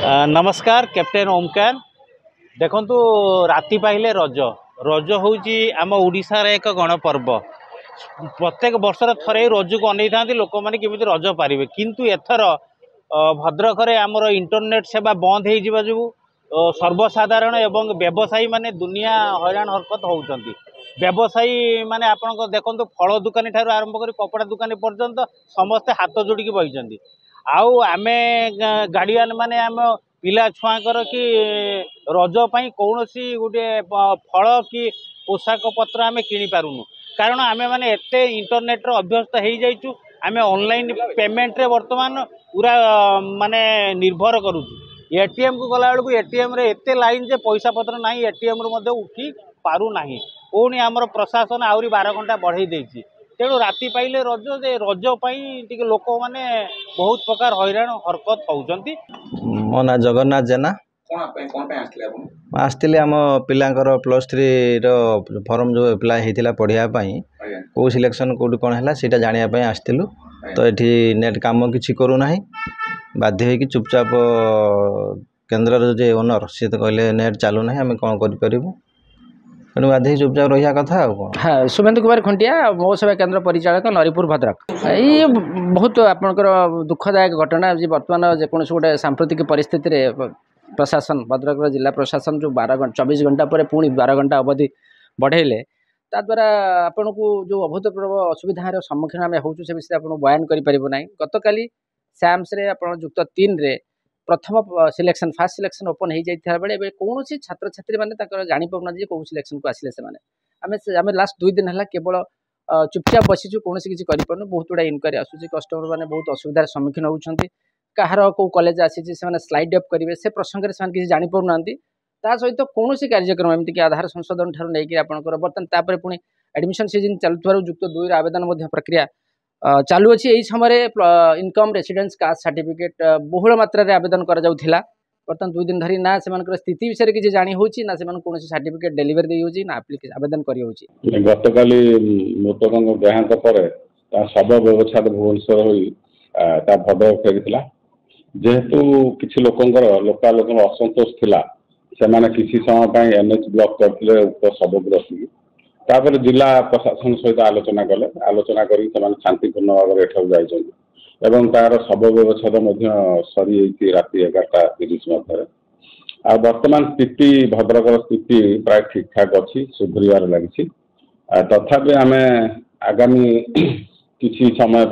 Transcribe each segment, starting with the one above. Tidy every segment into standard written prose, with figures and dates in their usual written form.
नमस्कार कैप्टेन ओमकार देखंतु राति पाइले रज रज होउची आम ओडिशार एक गणपर्व प्रत्येक वर्षर थरे रज को अनै था लोक मैंने केमी रज पारे किंतु एथर भद्रक आमर इंटरनेट सेवा बंद हो सर्वसाधारण एवं व्यवसायी माने दुनिया हैरान हरकत होउचंती। व्यवसायी माने आपन देखो फल दुकानी ठार आरंभ कर कपड़ा दुकानी पर्यंत समस्ते हाथ जोड़िकी बही आउ आमे गार्डियन माने आम पिला छुआकर कि रज पाई कौन सी गोटे फल कि पोशाक पत्र आम किनी पारुनु कारण आमे माने एते इंटरनेट रो अभ्यस्त हो जाइछु। आमे ऑनलाइन पेमेंट रे वर्तमान पूरा माने निर्भर करूछु। एटीएम को गला बेलू एटीएम रे एते लाइन जे पैसा पत्र नाही एटीएम रो मध्ये उठी पारु नाही पुणी आमर प्रशासन आहरी 12 घंटा बढ़ई देछि तेणु राति पाइले रज जे रज पाई टिके लोक माने बहुत प्रकार हैरान हरकत होउचंती। मो ना जगन्नाथ जेना आसते आम पिलांकर +3 रो फॉर्म जो अप्लाई होता पढ़ाई कौ सिलेक्शन कौटी कौन है सीटा जानापी आसलु तो ये नेट कम कि करूना बाध्य हो चुपचाप केन्द्र जे ओनर सी तो कहले नेट चलूना आम कौन करूँ तेणु बाध्य चुपचाप रहा कथा। हाँ सुमेंद्र कुमार खंटिया मो सेवा केन्द्र परिचालक नरीपुर भद्रक। ये बहुत आपंकर दुखदायक घटना जी बर्तमान जेको गोटे सांप्रतिक परिस्थिति रे प्रशासन भद्रक जिला प्रशासन जो 24 घंटा पर पुणी 12 घंटा अवधि बढ़ेले ता द्वारा आपन को जो अभूतपूर्व असुविधार सम्मुखीन आम हो विषय आप बयान करें। गत काली सैम्स रे आप युक्त 3 रे प्रथम सिलेक्शन फास्ट सिलेक्शन ओपन हो जाता बेले कौन छात्र छात्री मैंने जानी पाना कौ सिलेक्शन को आसिले से आम लास्ट 2 दिन है केवल चुपचाप बसीचु कौन किसी करूँ बहुत गुड़ा इनक्वारी आसूँ कस्टमर मैंने बहुत असुविधार सम्मुखीन होती कहार कौ कॉलेज आसी स्लाइड अप करेंगे से प्रसंग में किसी जापना ता सहित कौन कार्यक्रम एमती आधार संशोधन ठार नहीं आपंकर बर्तमान पुणी एडमिशन सीजन चलुवर युक्त 2 आवेदन प्रक्रिया चालू अच्छी यही समय इनकम रेसिडेंस कास्ट सर्टिफिकेट बहुल मात्रा आवेदन करा बर्तमान 2 दिन धरी ना से स्थिति विषय किसी जानी होची ना से कौन सर्टिफिकेट डेलीवरी दी होची ना आवेदन करी होची। गतकाली मृतक देहांत पर शव व्यवच्छेद भुवनेश्वर होई भद्रक फेरी जेहेतु किसी लोकंर लोकाल असंतोष थिला से किसी समय एनएच ब्लॉक करते उक्त शव को रखिकी तापर जिला प्रशासन सहित आलोचना कले आलोचना करी शांतिपूर्ण भाव में एठार जाइछन्ति तार शव व्यवच्छेद सरी राति 11:30 मध्य आ वर्तमान स्थिति भद्रक स्थिति प्राय ठीक ठाक अच्छी सुधरिबार लगी तथापि आम आगामी किसी समय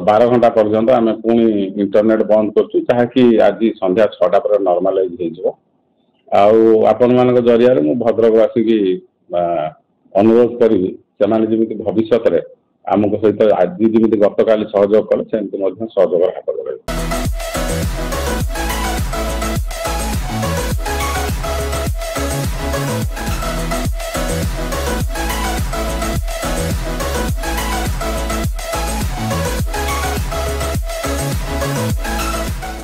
12 घंटा पर्यंत आम पुणी इंटरनेट बंद करी आज संध्या 6टा पर नॉर्मलाइज हो आपण मान जरिया मु भद्रकवासी की अनुरोध करी जमी भविष्य में आमको सहित आज जमी गतकाली सहयोग कले से सहयोग हाथ बढ़ाई।